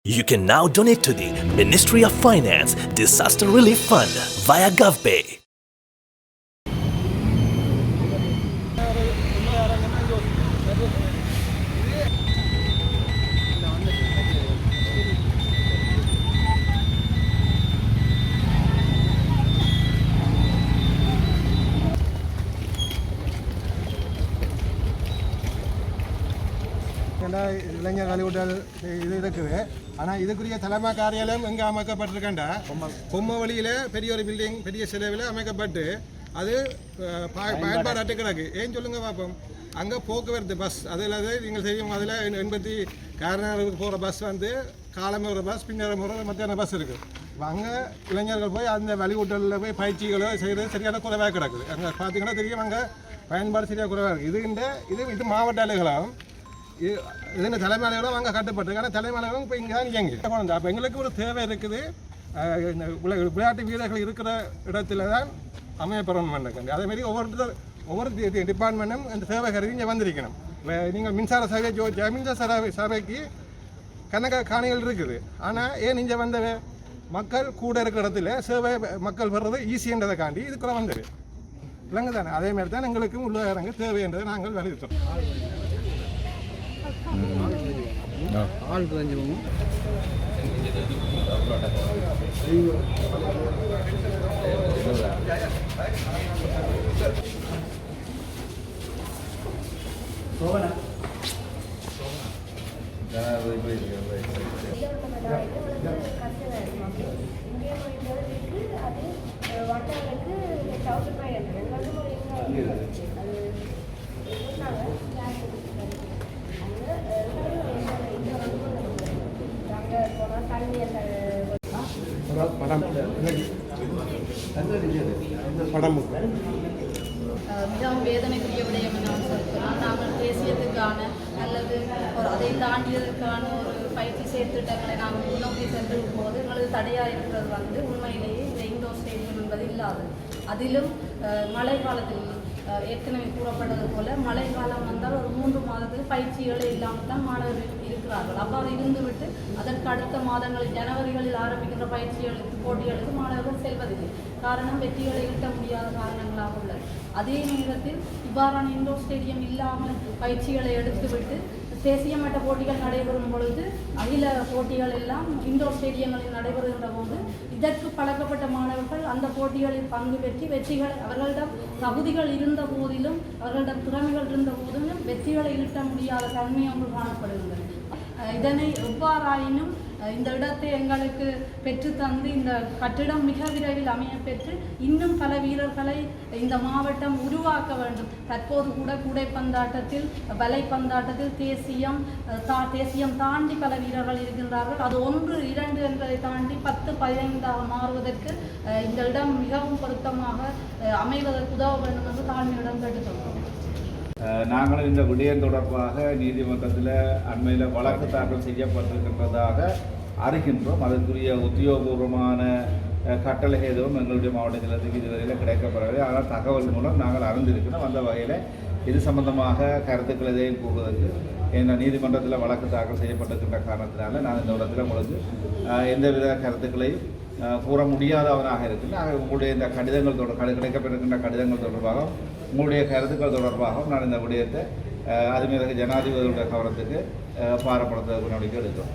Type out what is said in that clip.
You can now donate to the Ministry of Finance Disaster Relief Fund via GovPay. இளைஞர் வழிவிட்டல் இது இருக்குது. ஆனால் இதுக்குரிய தலைமை காரியாலயம் எங்கே அமைக்கப்பட்டிருக்கேன்டா பொம்மை வழியில் பெரிய ஒரு பில்டிங் பெரிய செலவில் அமைக்கப்பட்டு அது பயன்பாடு அட்டு கிடக்கு. ஏன் சொல்லுங்கள் பார்ப்போம். அங்கே போக்குவரத்து பஸ் அதில் நீங்கள் செய்யும் அதில் 80 காரனருக்கு போகிற பஸ் வந்து காலமே ஒரு பஸ் பின்னர் ஒரு மத்தியான பஸ் இருக்குது. அங்கே இளைஞர்கள் போய் அந்த வழிவிட்டலில் போய் பயிற்சிகளோ செய்கிறது சரியான குறைவாக கிடக்குது. அங்கே பார்த்தீங்கன்னா தெரியும் அங்கே பயன்பாடு சரியாக குறைவாக இருக்குது. இது மாவட்ட அலுவலகம் இது தலைமை அலுவலகம் அங்கே கட்டுப்பட்டு ஆனால் தலைமை அலுவலகம் இப்போ இங்கே தான் இயங்கி அப்போ எங்களுக்கு ஒரு தேவை இருக்குது. விளையாட்டு வீரர்கள் இருக்கிற இடத்துல தான் அமையப்பெறணும் பண்ணுறது. அதேமாரி ஒவ்வொரு டிபார்ட்மெண்ட்டும் இந்த சேவை கருதி இங்கே வந்திருக்கணும். நீங்கள் மின்சார சேவை மின்சார சேவைக்கு கணக்க காணிகள் இருக்குது. ஆனால் ஏன் இங்கே வந்த மக்கள் கூட இருக்கிற இடத்துல சேவை மக்கள் வர்றது ஈஸின்றதை காண்டி இதுக்குள்ள வந்தது இல்லைங்க தானே. அதேமாதிரி தான் எங்களுக்கும் உள்ளவரங்க தேவை என்றதை நாங்கள் வலியுறுத்தோம். ஆள் குறைஞ்சிருவோம். மிகவும் வேதனைக்குரிய விடயம் என்னன்னு சொல்லிக்கலாம். நாங்கள் தேசியத்துக்கான அல்லது அதை தாண்டியதற்கான ஒரு பயிற்சி செயற்திட்டங்களை நாங்கள் முன்னோக்கி சென்று போது எங்களது தடையாக இருக்கிறது வந்து உண்மையிலேயே இந்த இண்டோர் ஸ்டேடியம் என்பது இல்லாது. அதிலும் மழை காலத்தில் ஏற்கனவே கூறப்பட்டது போல மழை காலம் வந்தால் ஒரு 3 மாதத்துக்கு பயிற்சிகளே இல்லாமல் தான் மாணவர்கள் இருக்கிறார்கள். அவ்வாறு இருந்துவிட்டு அதற்கு அடுத்த மாதங்களில் ஜனவரிகளில் ஆரம்பிக்கின்ற போட்டிகளுக்கு மாணவர்கள் செல்வதில்லை. காரணம் வெற்றிகளை ஈட்ட முடியாத காரணங்களாக உள்ளது. அதே நேரத்தில் இவ்வாறான இண்டோர் ஸ்டேடியம் இல்லாமல் பயிற்சிகளை எடுத்துவிட்டு தேசிய மட்ட போட்டிகள் நடைபெறும் பொழுது அகில போட்டிகள் எல்லாம் இண்டோர் ஸ்டேடியங்களில் நடைபெறுகின்ற போது இதற்கு பழக்கப்பட்ட மாணவர்கள் அந்த போட்டிகளில் பங்கு பெற்றி வெற்றிகள் அவர்களிடம் தகுதிகள் இருந்த போதிலும் அவர்களிடம் திறமைகள் இருந்த போதிலும் வெற்றிகளை ஈட்ட முடியாத தன்மை ஒன்று காணப்படுகின்றது. இதனை எவ்வாறாயினும் இந்த இடத்தை எங்களுக்கு பெற்று தந்து இந்த கட்டிடம் மிக விரைவில் அமைய பெற்று இன்னும் பல வீரர்களை இந்த மாவட்டம் உருவாக்க வேண்டும். தற்போது கூட கூடைப்பந்தாட்டத்தில் வலைப்பந்தாட்டத்தில் தேசியம் தாண்டி பல வீரர்கள் இருக்கின்றார்கள். அது 1, 2 என்பதை தாண்டி 10, 15 மாறுவதற்கு இந்த இடம் மிகவும் பொருத்தமாக அமைவதற்கு உதவ வேண்டும் என்று தாழ்மையுடன் கேட்டுக்கொள்கிறோம். நாங்களும் இந்த விடயம் தொடர்பாக நீதிமன்றத்தில் அண்மையில் வழக்கு தாக்கல் செய்யப்பட்டிருக்கின்றதாக அறிகின்றோம். அதற்குரிய உத்தியோகபூர்வமான கட்டளை எதுவும் எங்களுடைய மாவட்டத்தில் இதுவரையில் கிடைக்கப்படவில்லை. ஆனால் தகவல் மூலம் நாங்கள் அறிந்திருக்கிறோம். அந்த வகையில் இது சம்பந்தமாக கருத்துக்கள் எதையும் கூறுவதற்கு இந்த நீதிமன்றத்தில் வழக்கு தாக்கல் செய்யப்பட்டிருக்கின்ற காரணத்தினால நான் இந்த இடத்துல உங்களுக்கு எந்தவித கருத்துக்களையும் கூற முடியாதவனாக இருக்கின்றன. உங்களுடைய இந்த கடிதங்கள் கிடைக்கப்பட்டிருக்கின்ற கடிதங்கள் தொடர்பாக உங்களுடைய கருத்துக்கள் தொடர்பாகவும் நான் இந்த விடயத்தை அதுமாதிரி ஜனாதிபதியுடைய கவனத்துக்கு பாரப்படுத்த நடவடிக்கை எடுத்தோம்.